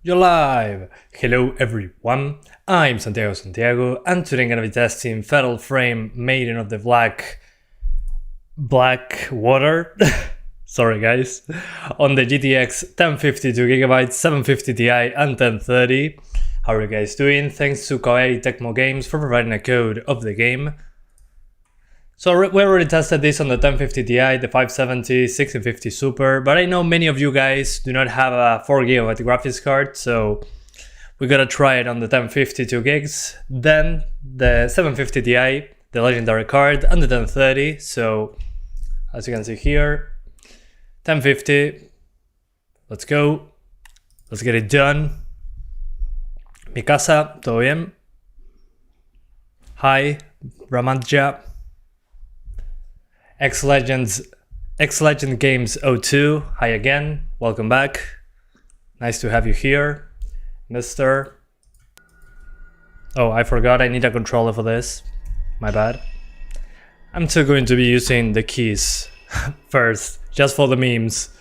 You're live! Hello everyone, I'm Santiago, and today I'm gonna be testing Fatal Frame Maiden of the Black Water sorry guys, on the GTX 1052GB, 750 Ti and 1030. How are you guys doing? Thanks to Koei Tecmo Games for providing a code of the game. So we already tested this on the 1050 Ti, the 570, 1650 Super, but I know many of you guys do not have a 4GB graphics card, so we gotta try it on the 1050 2GB, then the 750 Ti, the legendary card, and the 1030. So as you can see here, 1050, let's go, let's get it done. Mi casa, todo bien? Hi, Ramadja. X-Legend Games 02, hi again, welcome back. Nice to have you here, mister. Oh, I forgot I need a controller for this, my bad. I'm still going to be using the keys first, just for the memes.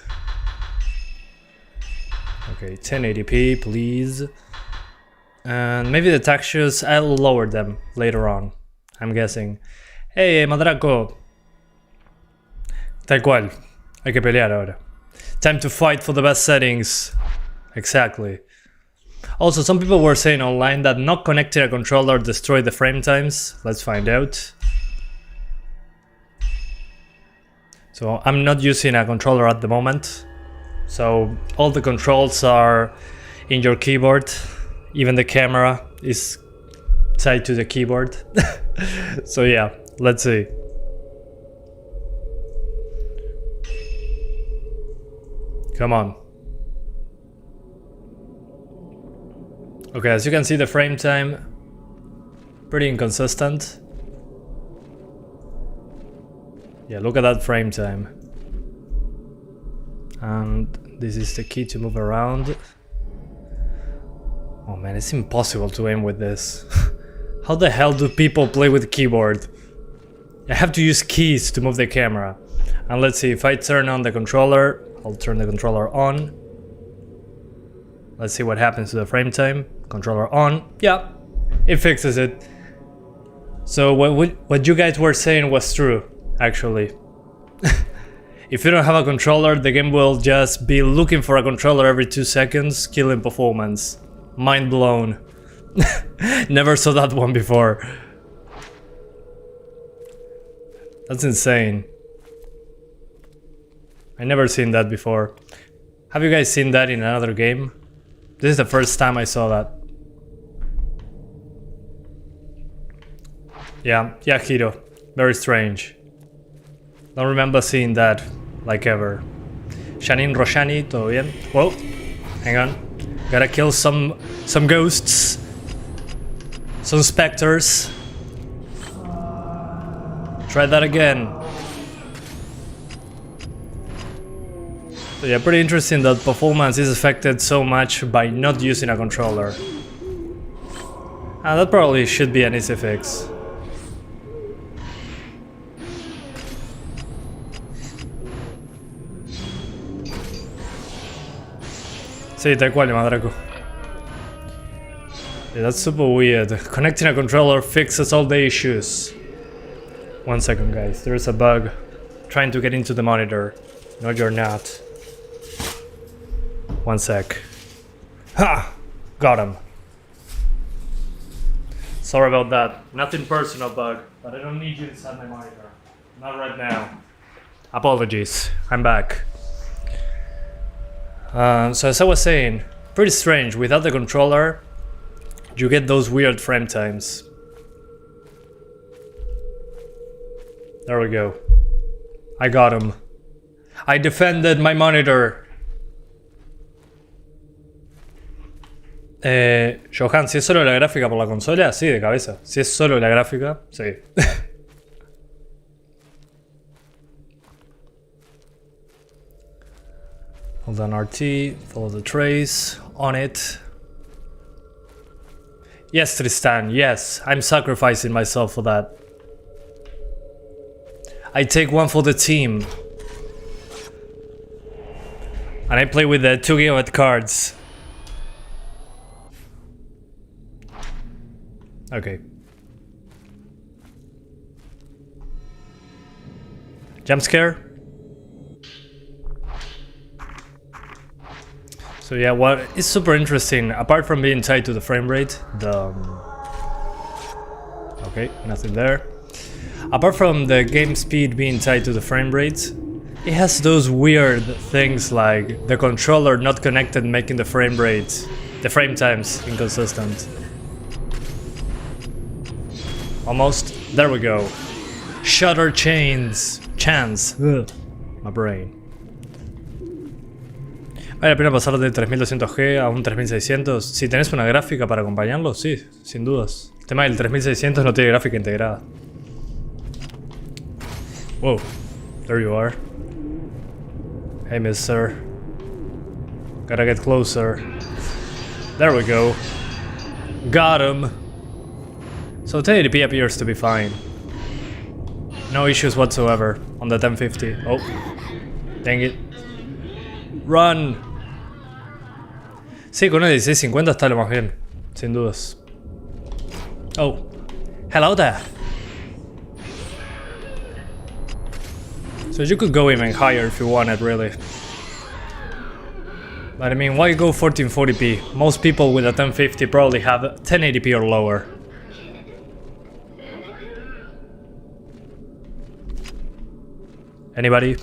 Okay, 1080p please. And maybe the textures, I'll lower them later on, I'm guessing. Hey, Madraco. Tal cual, hay que pelear ahora. Time to fight for the best settings. Exactly. Also, some people were saying online that not connecting a controller destroyed the frame times. Let's find out. So I'm not using a controller at the moment. So all the controls are in your keyboard. Even the camera is tied to the keyboard. So yeah, let's see. Come on. Okay, as you can see, the frame time pretty inconsistent. Yeah, look at that frame time. And this is the key to move around. Oh man, it's impossible to aim with this. How the hell do people play with keyboard? I have to use keys to move the camera. And let's see, if I turn on the controller, I'll turn the controller on. Let's see what happens to the frame time. Controller on. Yeah, it fixes it. So what you guys were saying was true, actually. If you don't have a controller, the game will just be looking for a controller every 2 seconds, killing performance. Mind blown. Never saw that one before. That's insane. I never seen that before. Have you guys seen that in another game? This is the first time I saw that. Yeah, Hiro. Very strange. Don't remember seeing that, like ever. Shanin Roshani, todo bien? Whoa, hang on. Gotta kill some ghosts. Some specters. Try that again. So yeah, pretty interesting that performance is affected so much by not using a controller. That probably should be an easy fix. Sí, tal cual, Madraco. Yeah, that's super weird. Connecting a controller fixes all the issues. 1 second, guys. There's a bug trying to get into the monitor. No, you're not. 1 sec. Ha! Got him. Sorry about that. Nothing personal, bug, but I don't need you inside my monitor. Not right now. Apologies. I'm back. So as I was saying, pretty strange. Without the controller, you get those weird frame times. There we go. I got him. I defended my monitor. Johan, si es solo la gráfica por la consola, sí, de cabeza. Si es solo la gráfica, sí. Hold on RT, follow the trace, on it. Yes, Tristan, yes, I'm sacrificing myself for that. I take one for the team. And I play with the 2GB cards. Okay. Jump scare. So yeah, what is super interesting, apart from being tied to the frame rate, okay, nothing there. Apart from the game speed being tied to the frame rate, it has those weird things like the controller not connected, making the frame times inconsistent. Almost. There we go. Shutter chance. Ugh. My brain. ¿Vale la pena pasar de 3200G a un 3600? Si tenés una gráfica para acompañarlo, sí, sin dudas. El tema del 3600 no tiene gráfica integrada. Whoa, there you are. Hey, mister. Gotta get closer. There we go. Got him. So 1080p appears to be fine. No issues whatsoever on the 1050. Oh, dang it. Run. Sí, con el 1650 está lo más bien, sin dudas. Oh, hello there. So you could go even higher if you wanted, really. But I mean, why go 1440p? Most people with a 1050 probably have 1080p or lower. Anybody?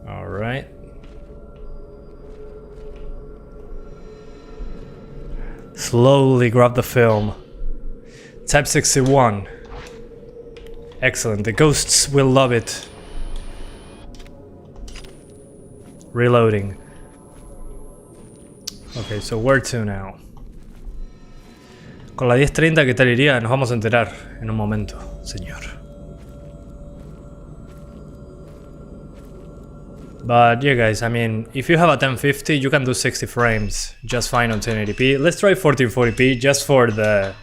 All right. Slowly grab the film. Type 61. Excellent. The ghosts will love it. Reloading. Okay, so where to now? Con la 1030, ¿qué tal iría? Nos vamos a enterar en un momento, señor. But yeah, guys, I mean, if you have a 1050, you can do 60 frames just fine on 1080p. Let's try 1440p just for the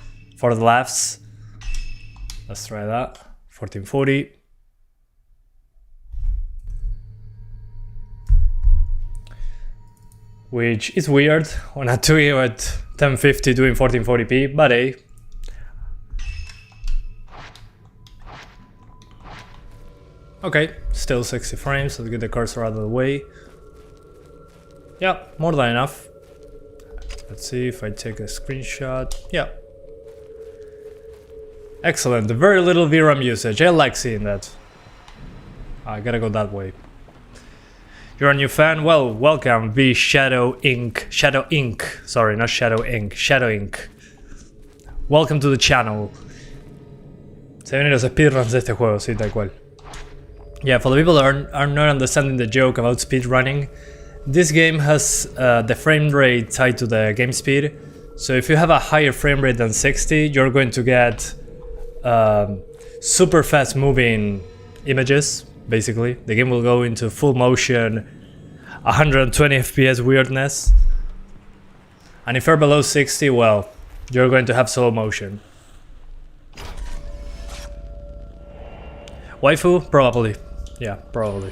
laughs. Let's try that. 1440. Which is weird on a 2 at 1050 doing 1440p, but hey. Okay, still 60 frames, let's get the cursor out of the way. Yeah, more than enough. Let's see if I take a screenshot. Yeah. Excellent, very little VRAM usage, I like seeing that. I gotta go that way. You're a new fan? Well, welcome, Shadow Ink. Sorry, not Shadow Ink, Shadow Ink. Welcome to the channel. Se vienen los speedruns de este juego, sí, tal cual. Yeah, for the people that are not understanding the joke about speedrunning, this game has the frame rate tied to the game speed. So if you have a higher frame rate than 60, you're going to get super fast moving images, basically. The game will go into full motion, 120 FPS weirdness. And if you're below 60, well, you're going to have slow motion. Waifu? Probably. Yeah, probably.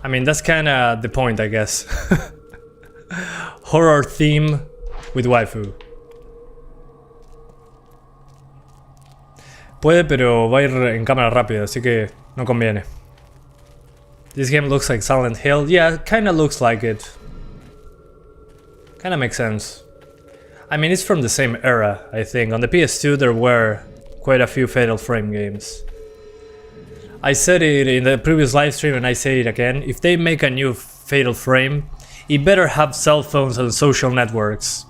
I mean, that's kinda the point, I guess. Horror theme with waifu. Puede, pero va a ir en cámara rápida, así que no conviene. This game looks like Silent Hill. Yeah, kinda looks like it. Kinda makes sense. I mean, it's from the same era, I think. On the PS2 there were quite a few Fatal Frame games. I said it in the previous livestream and I say it again, if they make a new Fatal Frame, it better have cell phones and social networks.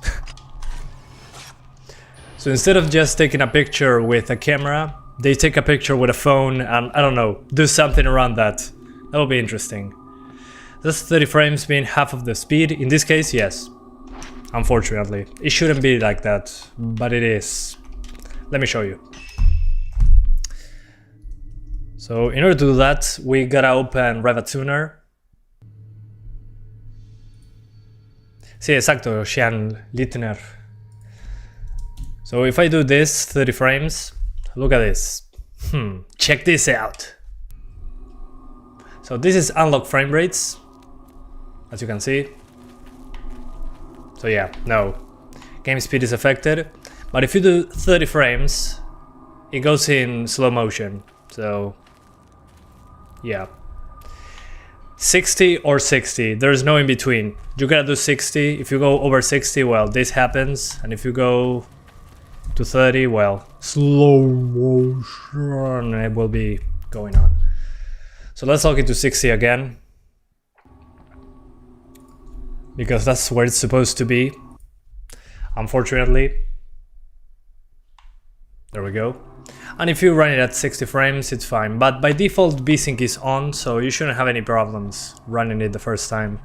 So instead of just taking a picture with a camera, they take a picture with a phone and, I don't know, do something around that. That will be interesting. Does 30 frames mean half of the speed? In this case, yes. Unfortunately. It shouldn't be like that, but it is. Let me show you. So in order to do that, we gotta open RevaTuner. Sí, exacto, Xian Littner. So if I do this, 30 frames, look at this. Check this out. So this is unlock frame rates. as you can see. So yeah, no. Game speed is affected. But if you do 30 frames, it goes in slow motion. So yeah. 60 or 60, there's no in between. You gotta do 60. If you go over 60, well, this happens. And if you go to 30, well, slow motion, it will be going on. So let's log into 60 again, because that's where it's supposed to be, unfortunately. There we go. And if you run it at 60 frames, it's fine. But by default, VSync is on, so you shouldn't have any problems running it the first time.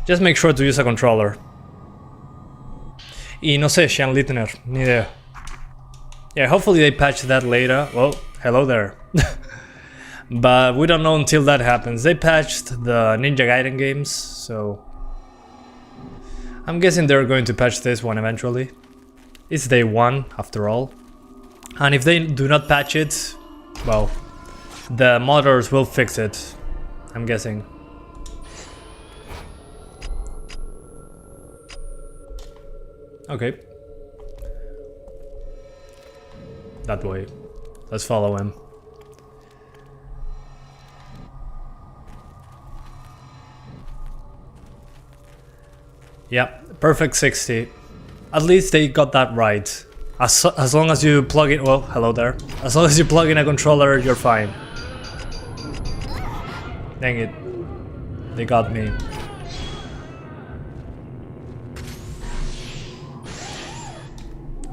Just make sure to use a controller. Y no sé, Sean Littner, ni idea. Yeah, hopefully they patch that later. Well, hello there. But we don't know until that happens. They patched the Ninja Gaiden games, so I'm guessing they're going to patch this one eventually. It's day 1, after all. And if they do not patch it, well, the modders will fix it, I'm guessing. Okay. That way. Let's follow him. Yeah, perfect 60. At least they got that right. As long as you plug in, well, hello there. As long as you plug in a controller, you're fine. Dang it. They got me.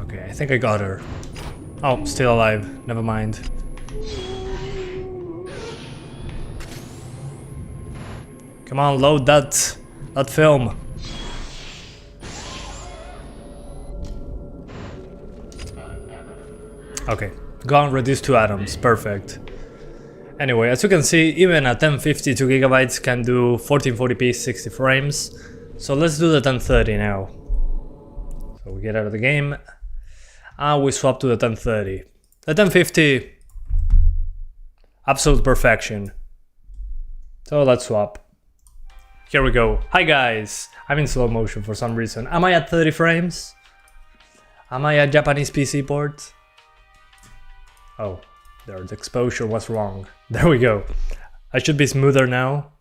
Okay, I think I got her. Oh, still alive. Never mind. Come on, load that film. Okay, gone, reduced to atoms, perfect. Anyway, as you can see, even a 1050 2GB can do 1440p 60 frames. So let's do the 1030 now. So we get out of the game, and we swap to the 1030. The 1050, absolute perfection. So let's swap. Here we go. Hi guys, I'm in slow motion for some reason. Am I at 30 frames? Am I a Japanese PC port? Oh, there, the exposure was wrong. There we go. I should be smoother now,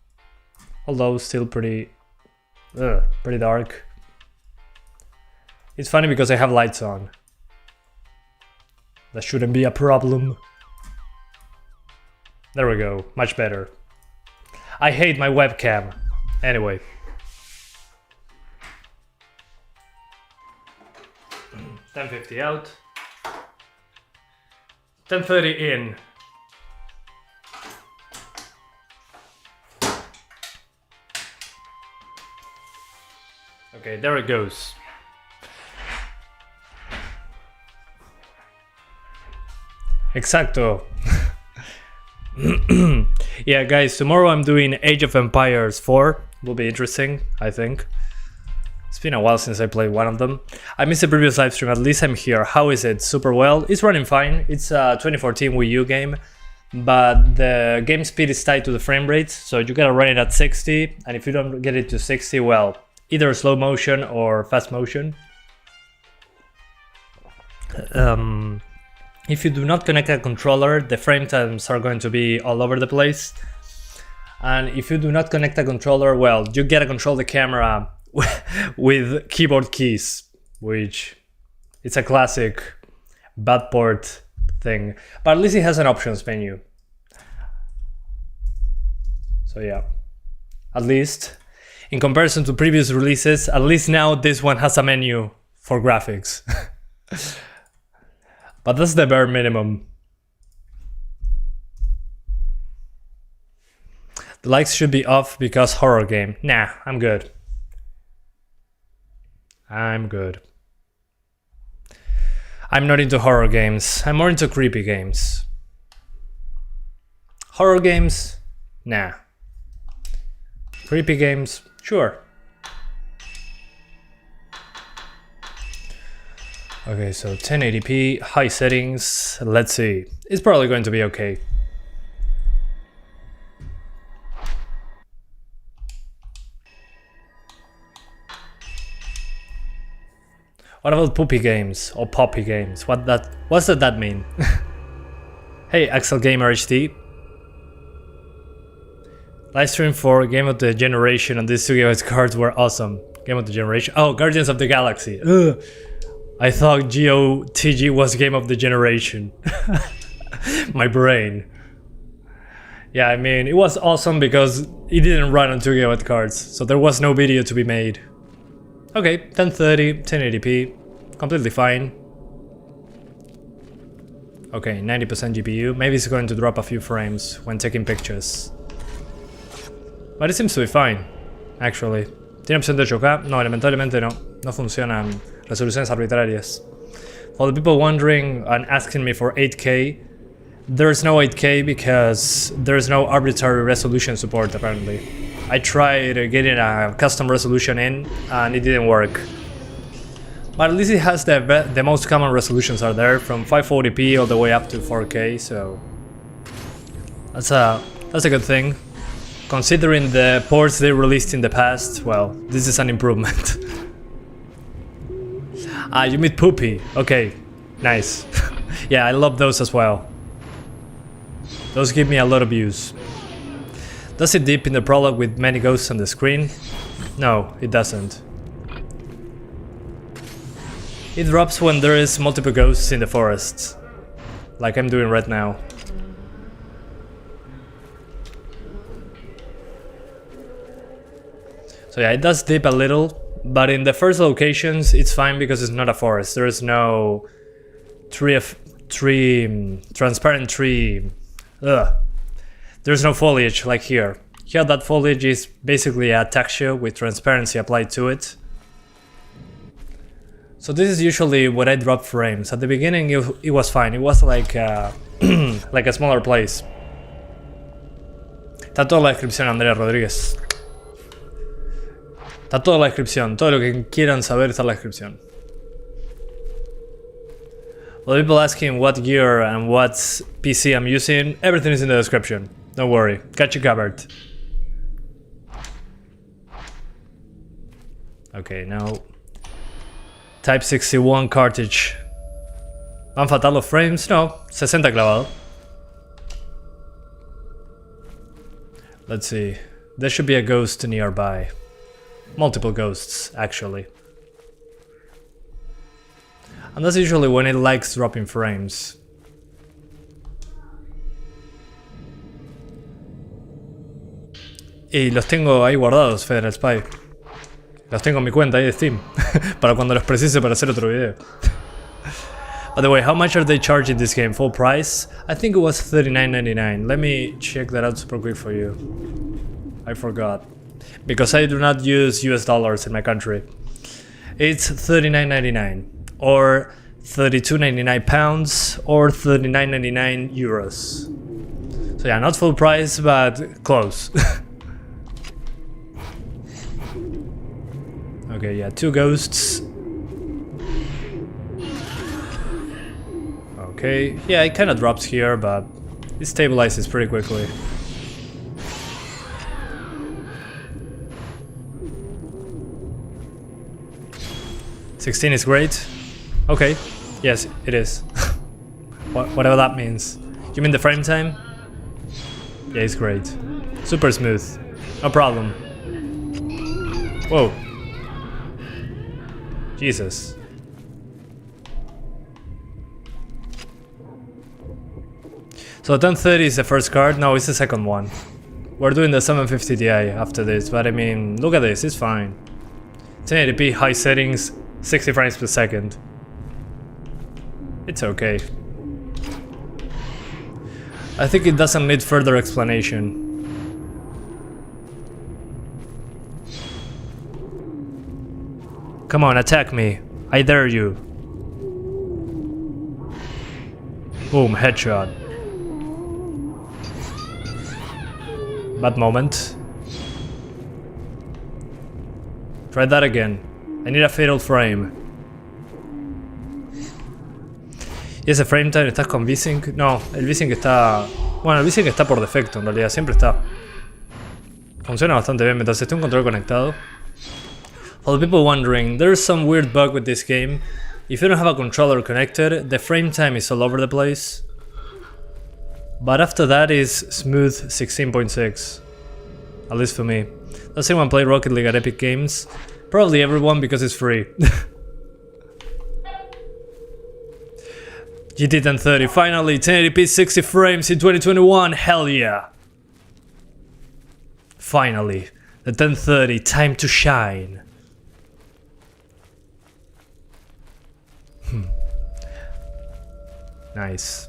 although still pretty dark. It's funny because I have lights on. That shouldn't be a problem. There we go, much better. I hate my webcam. Anyway. $10.50 out. 10:30 in. Okay, there it goes. Exacto. Yeah, guys, tomorrow I'm doing Age of Empires 4. Will be interesting, I think. It's been a while since I played one of them. I missed the previous live stream, at least I'm here. How is it? Super well. It's running fine. It's a 2014 Wii U game, but the game speed is tied to the frame rate, so you gotta run it at 60, and if you don't get it to 60, well, either slow motion or fast motion. If you do not connect a controller, the frame times are going to be all over the place. And if you do not connect a controller, well, you gotta control the camera with keyboard keys, which it's a classic bad port thing, but at least it has an options menu. So yeah, at least in comparison to previous releases, at least now this one has a menu for graphics. But that's the bare minimum. The lights should be off because horror game. Nah, I'm good. I'm good. I'm not into horror games. I'm more into creepy games. Horror games? Nah. Creepy games? Sure. Okay, so 1080p, high settings. Let's see. It's probably going to be okay. What about poopy games or poppy games? What's that mean? Hey, Axel Gamer HD. Livestream for Game of the Generation and these 2 GB cards were awesome. Game of the Generation. Oh, Guardians of the Galaxy. Ugh. I thought GOTG was Game of the Generation. My brain. Yeah, I mean, it was awesome because it didn't run on 2 GB cards, so there was no video to be made. Okay, 1030, 1080p, completely fine. Okay, 90% GPU. Maybe it's going to drop a few frames when taking pictures. But it seems to be fine, actually. ¿Tiene opción de 8K? No, lamentablemente no. No funcionan resoluciones arbitrarias. For the people wondering and asking me for 8K, there's no 8K because there's no arbitrary resolution support apparently. I tried getting a custom resolution in and it didn't work. But at least it has the most common resolutions are there, from 540p all the way up to 4K, so that's a good thing. Considering the ports they released in the past, well, this is an improvement. Ah, you mean poopy? Okay, nice. Yeah, I love those as well. Those give me a lot of views. Does it dip in the prologue with many ghosts on the screen? No, it doesn't. It drops when there is multiple ghosts in the forest, like I'm doing right now. So yeah, it does dip a little, but in the first locations it's fine because it's not a forest. There is no transparent tree. There's no foliage like here. Here that foliage is basically a texture with transparency applied to it. So this is usually when I drop frames. At the beginning it was fine. It was like like a smaller place. Está toda la descripción, Andrea Rodríguez. Está toda la descripción, todo lo que quieran saber está en la descripción. Well, people asking what gear and what PC I'm using, everything is in the description. Don't worry, got you covered. Okay, now Type 61 cartridge. ¿Van fatal los frames? No, 60 clavado. Let's see, there should be a ghost nearby. Multiple ghosts, actually. And that's usually when it likes dropping frames. Y los tengo ahí guardados, Federal Spy. Los tengo en mi cuenta ahí de Steam. Para cuando los precise para hacer otro video. By the way, how much are they charging this game? Full price? I think it was $39.99. Let me check that out super quick for you. I forgot. Because I do not use US dollars in my country. It's $39.99 or £32.99 pounds or $39.99 euros. So yeah, not full price, but close. Okay, yeah, 2 ghosts. Okay, yeah, it kind of drops here, but it stabilizes pretty quickly. $16 is great. Okay, yes, it is. Whatever that means. You mean the frame time? Yeah, it's great. Super smooth. No problem. Whoa. Jesus. So 1030 is the first card. No, it's the second one. We're doing the 750 Ti after this, but I mean, look at this, it's fine. 1080p, high settings, 60 frames per second. It's okay. I think it doesn't need further explanation. Come on, attack me. I dare you. Boom, headshot. Bad moment. Try that again. I need a fatal frame. ¿Y ese frame time estás con ViewSync? No, el ViewSync está... Bueno, el ViewSync está por defecto en realidad, siempre está. Funciona bastante bien mientras esté un control conectado. For the people wondering, there's some weird bug with this game. If you don't have a controller connected, the frame time is all over the place. But after that is smooth 16.6. At least for me. Does anyone play Rocket League at Epic Games? Probably everyone because it's free. GT 1030, finally 1080p 60 frames in 2021, hell yeah! Finally, the 1030, time to shine. Nice.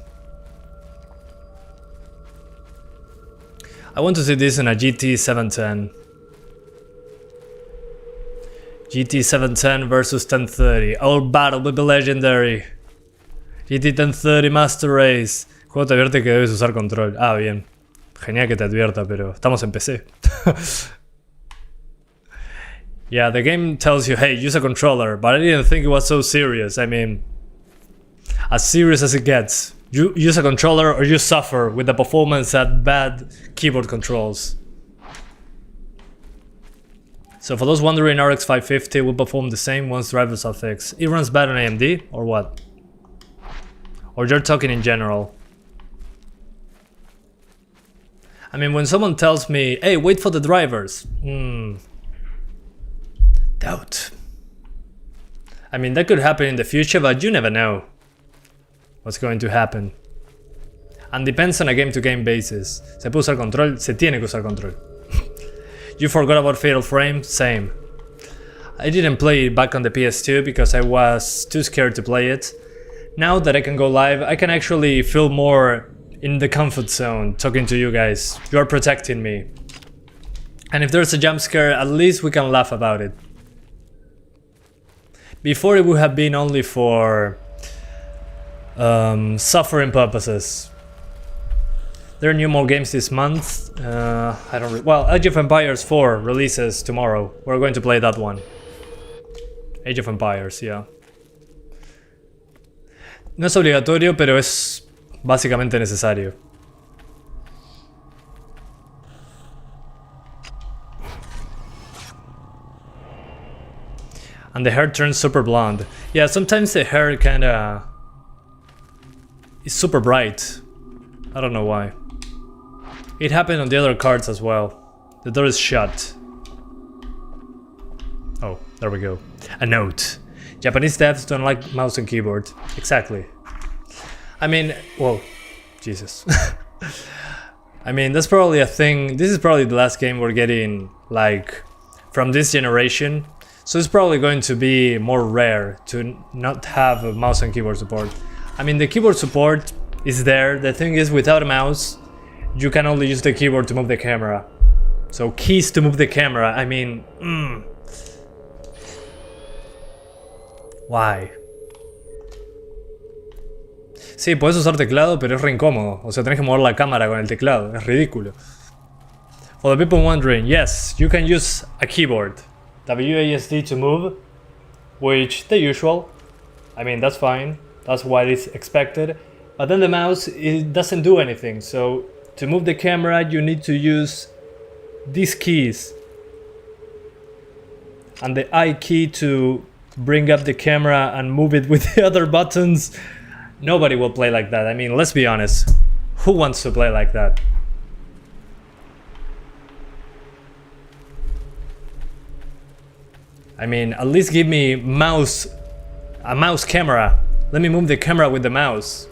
I want to see this in a GT 710. GT 710 versus 1030. Our battle will be legendary. GT 1030 Master Race. Juego te advierte que debes usar control. Ah, bien. Genial que te advierta, pero estamos en PC. Yeah, the game tells you, hey, use a controller, but I didn't think it was so serious. I mean, as serious as it gets. You use a controller or you suffer with the performance at bad keyboard controls. So for those wondering, RX 550 will perform the same once drivers are fixed. It runs bad on AMD or what? Or you're talking in general? I mean, when someone tells me, hey, wait for the drivers. Doubt. I mean, that could happen in the future, but you never know what's going to happen. And depends on a game-to-game basis. Se puede usar control, se tiene que usar control. You forgot about Fatal Frame? Same. I didn't play it back on the PS2 because I was too scared to play it. Now that I can go live, I can actually feel more in the comfort zone talking to you guys. You are protecting me. And if there's a jump scare, at least we can laugh about it. Before it would have been only for suffering purposes. There are new more games this month. Well, Age of Empires 4 releases tomorrow. We're going to play that one. Age of Empires, yeah. No es obligatorio, pero es básicamente necesario. And the hair turns super blonde. Yeah, sometimes the hair kinda is super bright. I don't know why. It happened on the other cards as well. The door is shut. Oh, there we go. A note. Japanese devs don't like mouse and keyboard. Exactly. I mean, whoa, Jesus. I mean, that's probably a thing. This is probably the last game we're getting, like, from this generation. So it's probably going to be more rare to not have a mouse and keyboard support. I mean, the keyboard support is there. The thing is, without a mouse, you can only use the keyboard to move the camera. So keys to move the camera, I mean, Why? Sí, puedes usar teclado, pero es re incómodo. O sea, tenés que mover la cámara con el teclado. Es ridículo. For the people wondering, yes, you can use a keyboard. WASD to move, which the usual. I mean, that's fine. That's what is expected. But then the mouse, it doesn't do anything. So to move the camera, you need to use these keys. And the I key to bring up the camera and move it with the other buttons. Nobody will play like that. I mean, let's be honest. Who wants to play like that? I mean, at least give me a mouse camera. Let me move the camera with the mouse.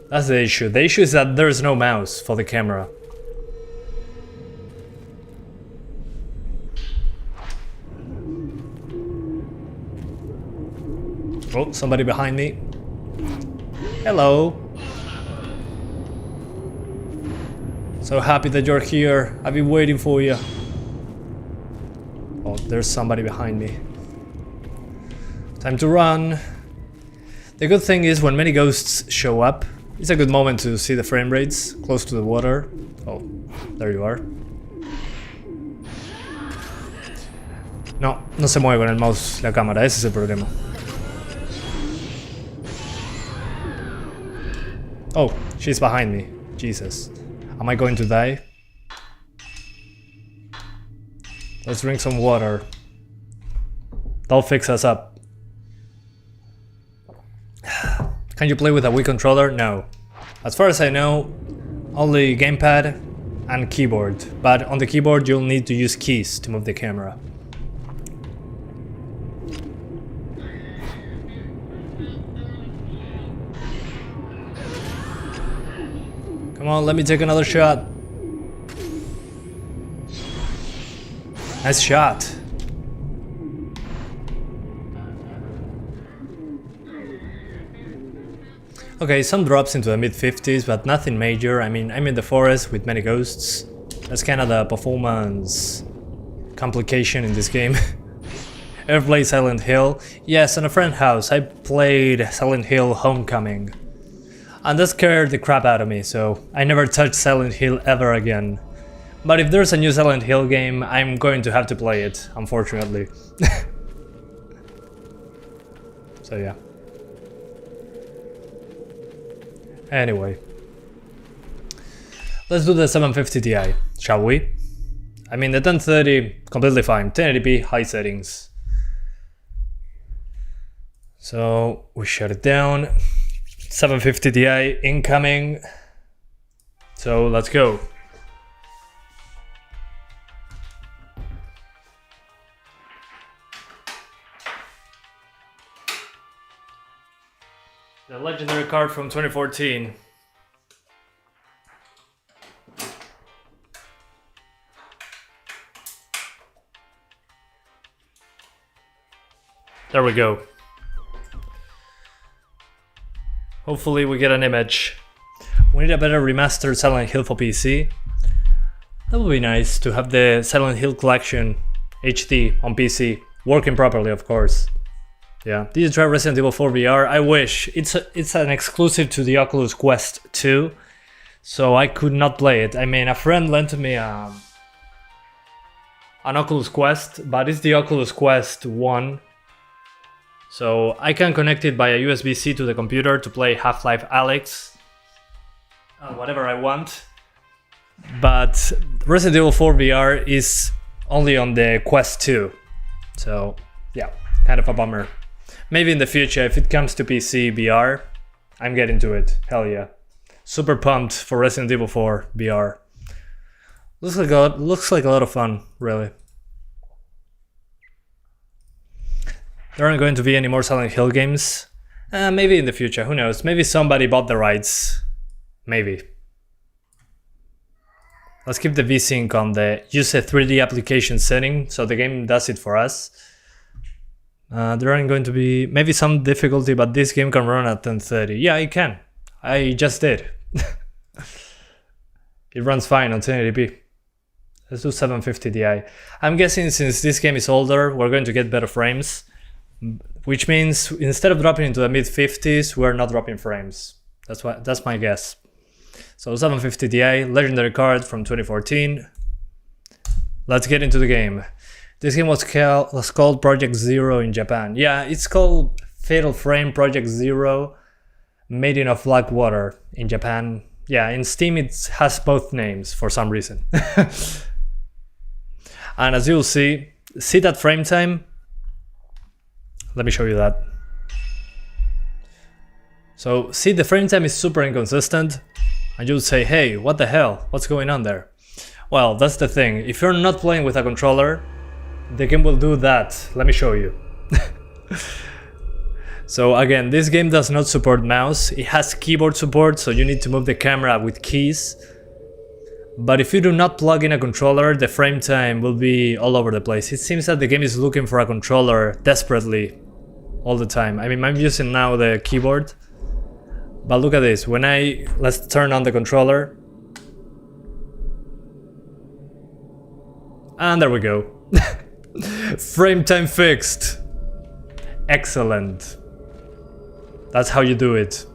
That's the issue. The issue is that there's no mouse for the camera. Oh, somebody behind me. Hello. So happy that you're here. I've been waiting for you. Oh, there's somebody behind me. Time to run. The good thing is when many ghosts show up, it's a good moment to see the frame rates close to the water. Oh, there you are. No, no se mueve con el mouse la cámara, ese es el problema. Oh, she's behind me. Jesus. Am I going to die? Let's drink some water. That'll fix us up. Can you play with a Wii controller? No. As far as I know, only gamepad and keyboard. But on the keyboard you'll need to use keys to move the camera. Come on, let me take another shot. Nice shot. Okay, some drops into the mid-50s, but nothing major. I mean, I'm in the forest with many ghosts. That's kind of the performance complication in this game. Ever played Silent Hill? Yes, in a friend's house. I played Silent Hill Homecoming. And that scared the crap out of me, so I never touched Silent Hill ever again. But if there's a new Silent Hill game, I'm going to have to play it, unfortunately. So yeah. Anyway. Let's do the 750 Ti, shall we? I mean, the 1030, completely fine. 1080p, high settings. So, we shut it down. 750 Ti incoming. So, let's go. The legendary card from 2014. There we go. Hopefully we get an image. We need a better remastered Silent Hill for PC. That would be nice to have the Silent Hill collection HD on PC, working properly of course. Yeah, did you try Resident Evil 4 VR? I wish. It's an exclusive to the Oculus Quest 2, so I could not play it. I mean, a friend lent me an Oculus Quest, but it's the Oculus Quest 1. So I can connect it by a USB-C to the computer to play Half-Life Alyx, whatever I want. But Resident Evil 4 VR is only on the Quest 2, so yeah, kind of a bummer. Maybe in the future, if it comes to PC VR, I'm getting to it. Hell yeah. Super pumped for Resident Evil 4 VR. Looks like a lot of fun, really. There aren't going to be any more Silent Hill games. Maybe in the future, who knows? Maybe somebody bought the rights. Maybe. Let's keep the VSync on the use a 3D application setting, so the game does it for us. There aren't going to be maybe some difficulty, but this game can run at 1030. Yeah, it can. I just did. It runs fine on 1080p. Let's do 750 Ti. I'm guessing since this game is older, we're going to get better frames, which means instead of dropping into the mid-50s, we're not dropping frames. That's my guess. So 750 Ti, legendary card from 2014. Let's get into the game. This game was called Project Zero in Japan. Yeah, it's called Fatal Frame Project Zero, Maiden of Black Water in Japan. Yeah, in Steam it has both names for some reason. And as you'll see that frame time? Let me show you that. So see, the frame time is super inconsistent, and you'll say, hey, what the hell? What's going on there? Well, that's the thing. If you're not playing with a controller, the game will do that. Let me show you. So again, this game does not support mouse. It has keyboard support, so you need to move the camera with keys. But if you do not plug in a controller, the frame time will be all over the place. It seems that the game is looking for a controller desperately all the time. I mean, I'm using now the keyboard, but look at this. Let's turn on the controller. And there we go. Frame time fixed. Excellent. That's how you do it.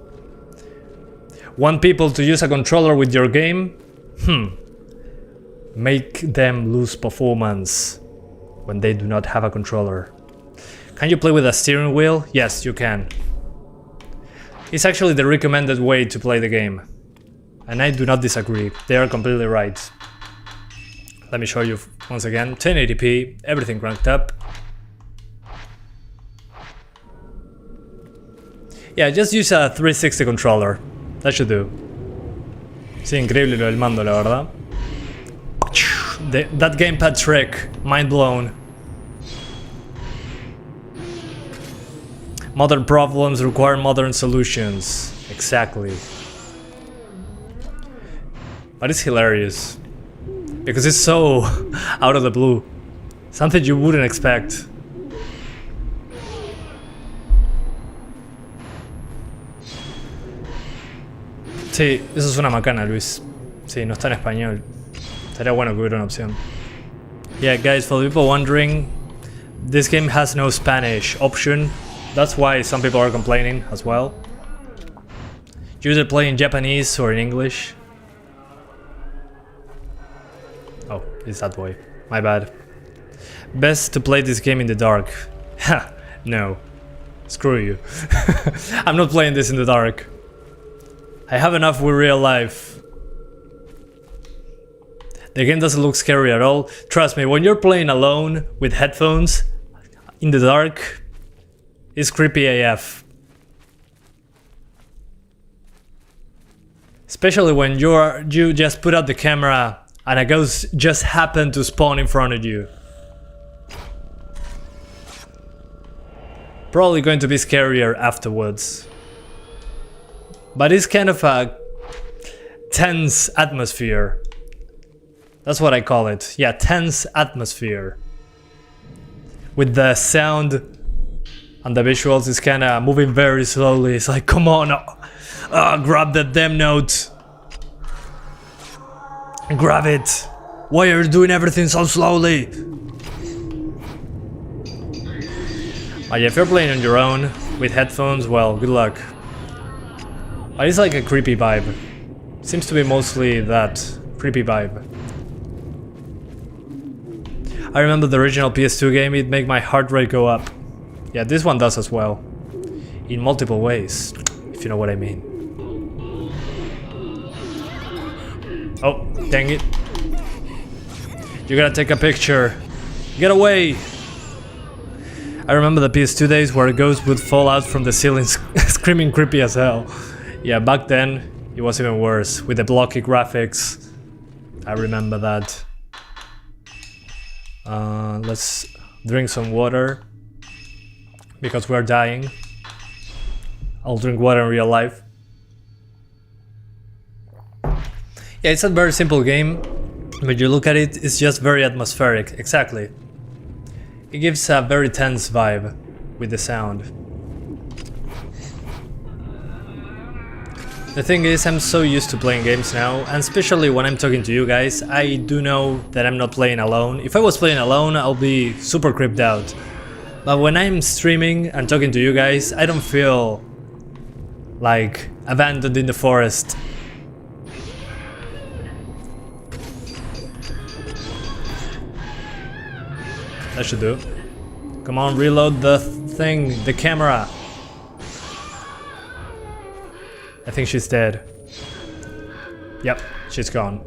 Want people to use a controller with your game? Make them lose performance when they do not have a controller. Can you play with a steering wheel? Yes, you can. It's actually the recommended way to play the game. And I do not disagree. They are completely right. Let me show you once again. 1080p, everything cranked up. Yeah, just use a 360 controller. That should do. Sí, increíble lo del mando, la verdad. That gamepad trick, mind blown. Modern problems require modern solutions. Exactly. But it's hilarious. Because it's so out of the blue. Something you wouldn't expect. Sí, eso es una macana, Luis. Sí, no está en español. Estaría bueno que hubiera una opción. Yeah, guys, for the people wondering, this game has no Spanish option. That's why some people are complaining as well. You either play in Japanese or in English. Oh, it's that way. My bad. Best to play this game in the dark. Ha! No. Screw you. I'm not playing this in the dark. I have enough with real life. The game doesn't look scary at all. Trust me, when you're playing alone with headphones in the dark, it's creepy AF. Especially when you just put out the camera and a ghost just happened to spawn in front of you. Probably going to be scarier afterwards. But it's kind of a tense atmosphere. That's what I call it. Yeah, tense atmosphere. With the sound and the visuals, it's kind of moving very slowly. It's like, come on, grab that damn note. Grab it. Why are you doing everything so slowly? But if you're playing on your own with headphones, well, good luck. But it's like a creepy vibe. Seems to be mostly that creepy vibe. I remember the original PS2 game, it made my heart rate go up. Yeah, this one does as well. In multiple ways, if you know what I mean. Oh, dang it. You gotta take a picture. Get away! I remember the PS2 days where a ghost would fall out from the ceiling screaming creepy as hell. Yeah, back then it was even worse with the blocky graphics. I remember that. Let's drink some water because we're dying. I'll drink water in real life. Yeah, it's a very simple game, but you look at it, it's just very atmospheric. Exactly. It gives a very tense vibe with the sound. The thing is, I'm so used to playing games now, and especially when I'm talking to you guys, I do know that I'm not playing alone. If I was playing alone, I'll be super creeped out. But when I'm streaming and talking to you guys, I don't feel like abandoned in the forest. That should do. Come on, reload the thing, the camera. I think she's dead. Yep, she's gone.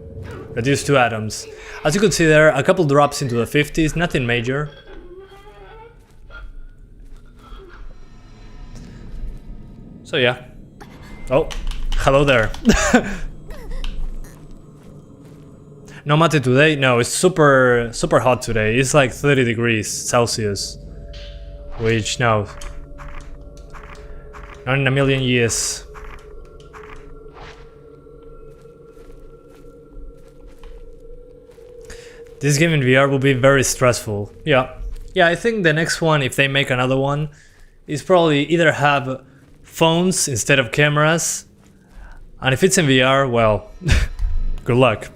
Reduced 2 atoms. As you could see there, a couple drops into the 50s, nothing major. So yeah. Oh, hello there. No mate today? No, it's super hot today. It's like 30 degrees Celsius. Which, no. Not in a million years. This game in VR will be very stressful. Yeah. Yeah, I think the next one, if they make another one, is probably either have phones instead of cameras. And if it's in VR, well, good luck.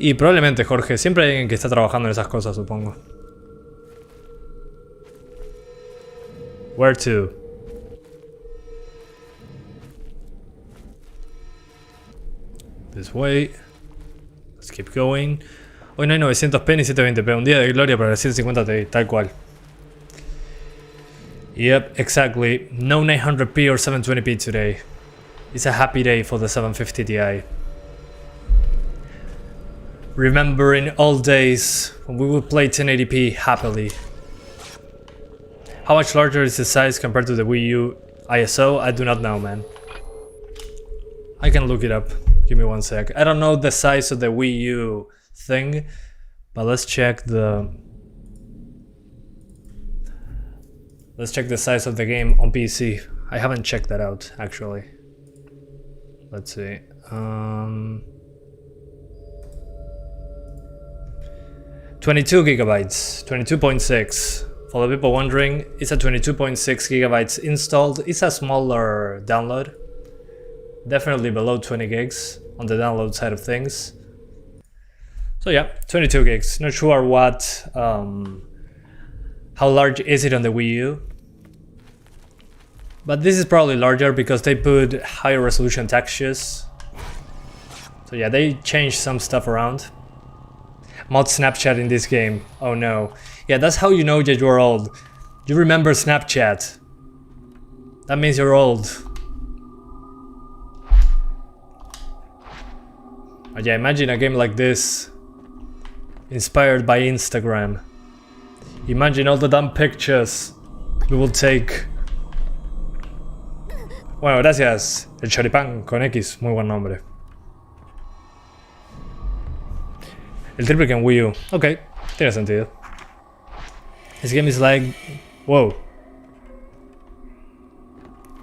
Y probablemente, Jorge, siempre hay alguien que está trabajando en esas cosas, supongo. Where to? This way. Let's keep going. Hoy no hay 900p ni 720p. Un día de gloria para el 750 Ti, tal cual. Yep, exactly. No 900p or 720p today. It's a happy day for the 750 Ti. Remembering old days when we would play 1080p happily. How much larger is the size compared to the Wii U ISO? I do not know, man. I can look it up. Give me one sec. I don't know the size of the Wii U thing, but let's check the size of the game on PC. I haven't checked that out actually. Let's see. 22 gigabytes, 22.6. For the people wondering, it's a 22.6 gigabytes installed. It's a smaller download. Definitely below 20 gigs on the download side of things. So yeah, 22 gigs. Not sure what, how large is it on the Wii U. But this is probably larger because they put higher resolution textures. So yeah, they changed some stuff around. Mod Snapchat in this game. Oh no. Yeah, that's how you know that you're old. You remember Snapchat. That means you're old. But yeah, imagine a game like this. Inspired by Instagram. Imagine all the dumb pictures we will take. Bueno, gracias. El Choripán con X. Muy buen nombre. El triple que en Wii U. Ok, tiene sentido. This game is like... Whoa.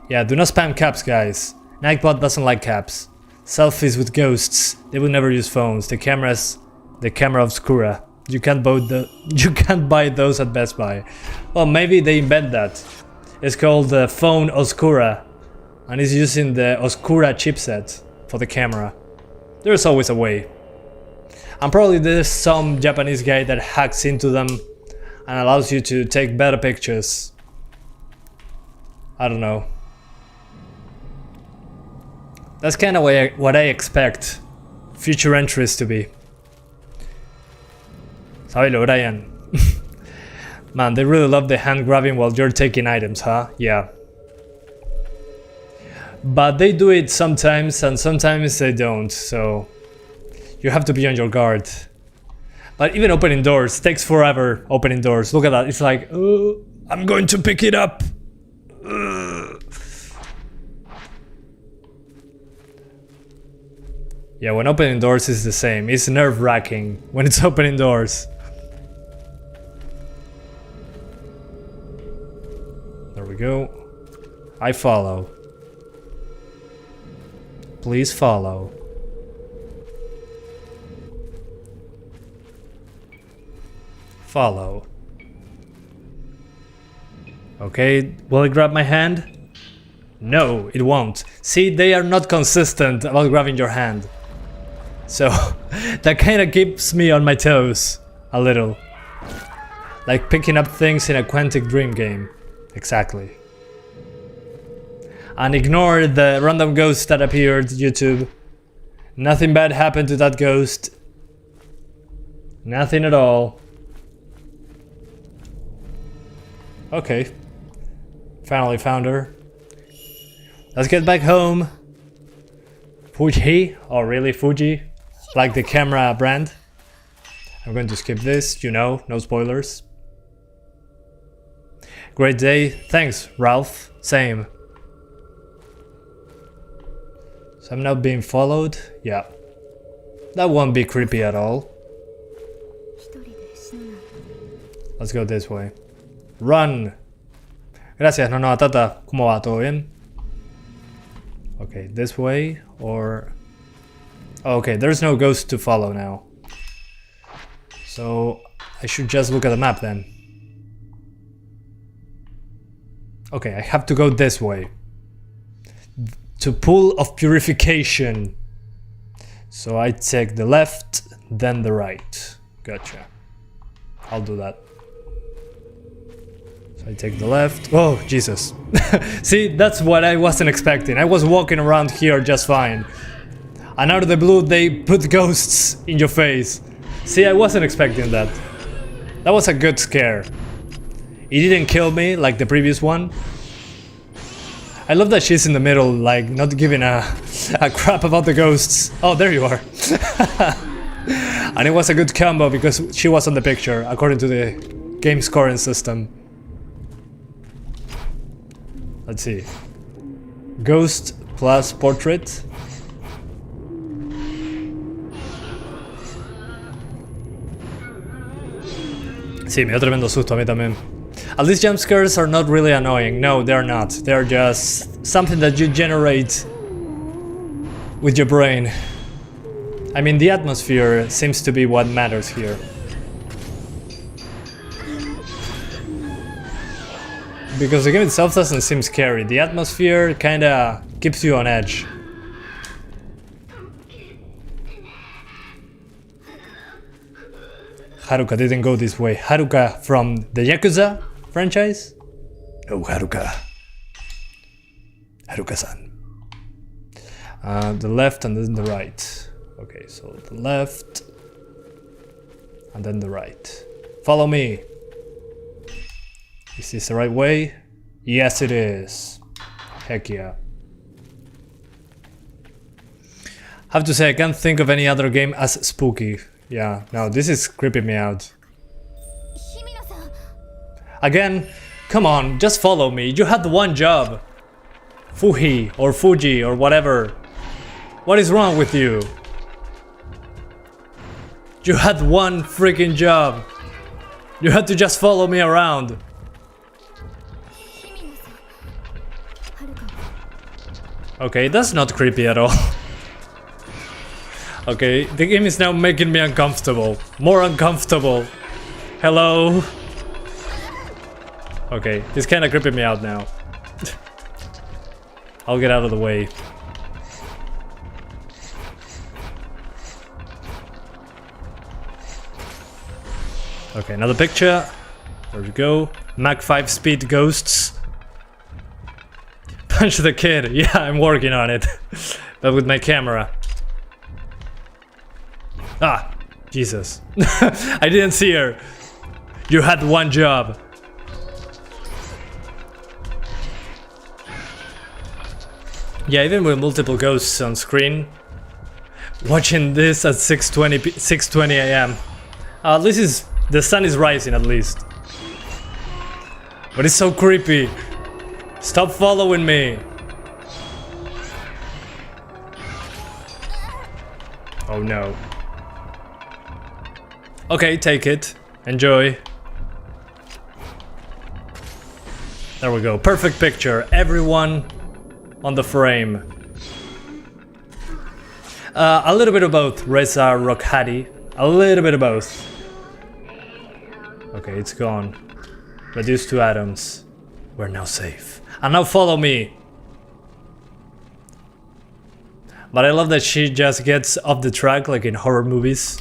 Yeah, do not spam caps, guys. Nightbot doesn't like caps. Selfies with ghosts. They will never use phones. The camera's the camera obscura. You can't buy those at Best Buy. Well, maybe they invent that. It's called the phone Oscura. And it's using the Oscura chipset for the camera. There's always a way. And probably there's some Japanese guy that hacks into them and allows you to take better pictures. I don't know. That's kind of what I expect future entries to be. Sabelo, Brian. Man, they really love the hand grabbing while you're taking items, huh? Yeah. But they do it sometimes and sometimes they don't, so you have to be on your guard. But even opening doors takes forever. Opening doors, look at that. It's like, oh, I'm going to pick it up. Yeah, when opening doors is the same. It's nerve-wracking when it's opening doors. There we go. I follow. Please follow. Follow. Okay, will it grab my hand? No, it won't. See, they are not consistent about grabbing your hand. So, that kind of keeps me on my toes. A little. Like picking up things in a Quantic Dream game. Exactly. And ignore the random ghost that appeared, YouTube. Nothing bad happened to that ghost. Nothing at all. Okay. Finally found her. Let's get back home. Fuji? Oh really, Fuji? Like the camera brand? I'm going to skip this, you know, no spoilers. Great day. Thanks, Ralph. Same. So I'm not being followed? Yeah. That won't be creepy at all. Let's go this way. Run! Gracias, no, Tata. ¿Cómo va? ¿Todo bien? Okay, this way or... Oh, okay, there's no ghost to follow now. So I should just look at the map then. Okay, I have to go this way. To Pool of Purification. So I take the left, then the right. Gotcha. I'll do that. So I take the left. Oh, Jesus. See, that's what I wasn't expecting. I was walking around here just fine. And out of the blue, they put ghosts in your face. See, I wasn't expecting that. That was a good scare. It didn't kill me like the previous one. I love that she's in the middle, like, not giving a crap about the ghosts. Oh, there you are. And it was a good combo because she was on the picture, according to the game scoring system. Let's see. Ghost plus portrait. Sí, me dio tremendo susto a mí también. At least jump scares are not really annoying. No, they're not. They're just something that you generate with your brain. I mean, the atmosphere seems to be what matters here. Because the game itself doesn't seem scary. The atmosphere kinda keeps you on edge. Haruka didn't go this way. Haruka from the Yakuza franchise? Oh, Haruka. Haruka-san. The left and then the right. Okay, so the left and then the right. Follow me. Is this the right way? Yes, it is. Heck yeah. Have to say, I can't think of any other game as spooky. Yeah, no, this is creeping me out. Again, come on, just follow me. You had one job. Fuji or Fuji or whatever. What is wrong with you? You had one freaking job. You had to just follow me around. Okay, that's not creepy at all. Okay, the game is now making me uncomfortable. More uncomfortable. Hello? Okay, this kinda creeping me out now. I'll get out of the way. Okay, another picture. There we go. Mach 5 speed ghosts. Punch the kid. Yeah, I'm working on it. But with my camera. Ah, Jesus. I didn't see her. You had one job. Yeah, even with multiple ghosts on screen. Watching this at 6:20 a.m. This is... the sun is rising at least. But it's so creepy. Stop following me. Oh no. Okay, take it. Enjoy. There we go. Perfect picture. Everyone on the frame. A little bit of both. Reza Rokhadi. A little bit of both. Okay, it's gone. Reduced to atoms. We're now safe. And now follow me. But I love that she just gets off the track like in horror movies.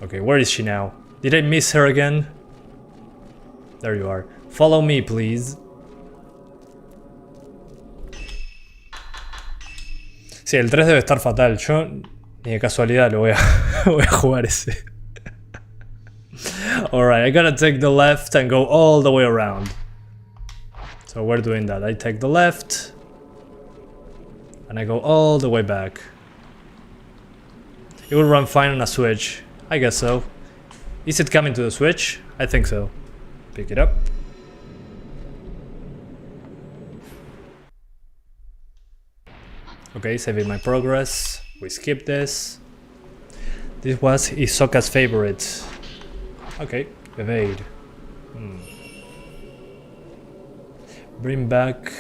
Okay, where is she now? Did I miss her again? There you are. Follow me, please. Sí, el 3 debe estar fatal. Yo ni de casualidad lo voy a jugar ese. Alright, I gotta take the left and go all the way around. So we're doing that. I take the left and I go all the way back. It will run fine on a switch. I guess so. Is it coming to the switch? I think so. Pick it up. Okay, saving my progress. We skip this. This was Hisoka's favorite. Okay, evade. Bring back.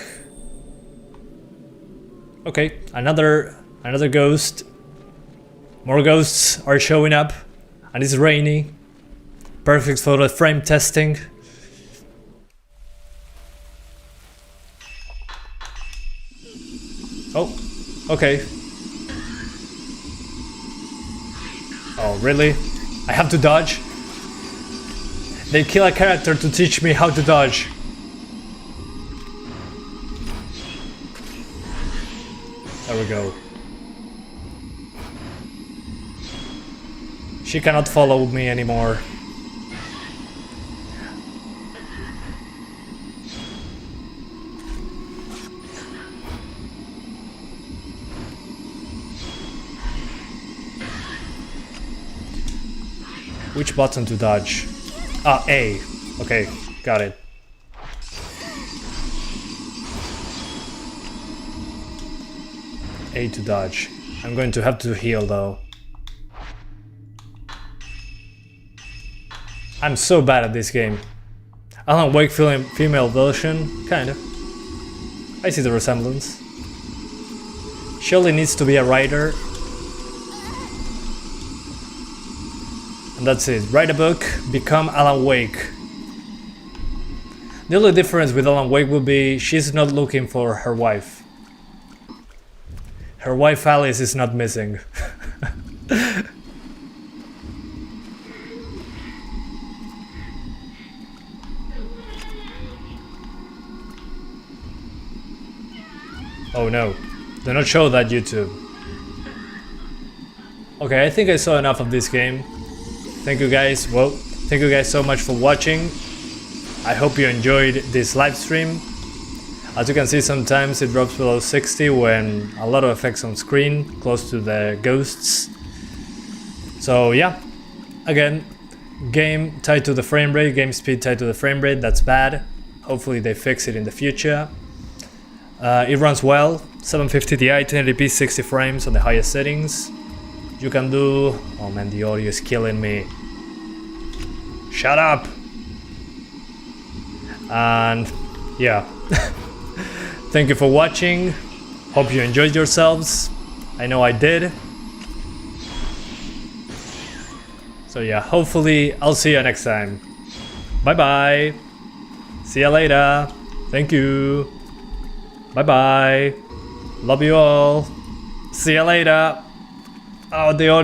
Okay, another ghost. More ghosts are showing up, and it's raining. Perfect for the frame testing. Oh, okay. Oh, really? I have to dodge? They kill a character to teach me how to dodge. There we go. She cannot follow me anymore. Which button to dodge? Ah, A. Okay, got it. A to dodge. I'm going to have to heal though. I'm so bad at this game. Alan Wake female version, kinda. I see the resemblance. Surely needs to be a writer. And that's it. Write a book, become Alan Wake. The only difference with Alan Wake will be she's not looking for her wife. Her wife Alice is not missing. Oh no, do not show that YouTube. Okay, I think I saw enough of this game. Thank you guys, well, thank you guys so much for watching. I hope you enjoyed this live stream. As you can see, sometimes it drops below 60 when a lot of effects on screen, close to the ghosts. So yeah, again, game tied to the frame rate, game speed tied to the frame rate, that's bad. Hopefully they fix it in the future. It runs well, 750 Ti, 1080p, 60 frames on the highest settings. You can do... Oh man, the audio is killing me. Shut up! And yeah. Thank you for watching. Hope you enjoyed yourselves. I know I did. So yeah, hopefully I'll see you next time. Bye bye. See you later. Thank you. Bye bye. Love you all. See you later. Oh, the audio.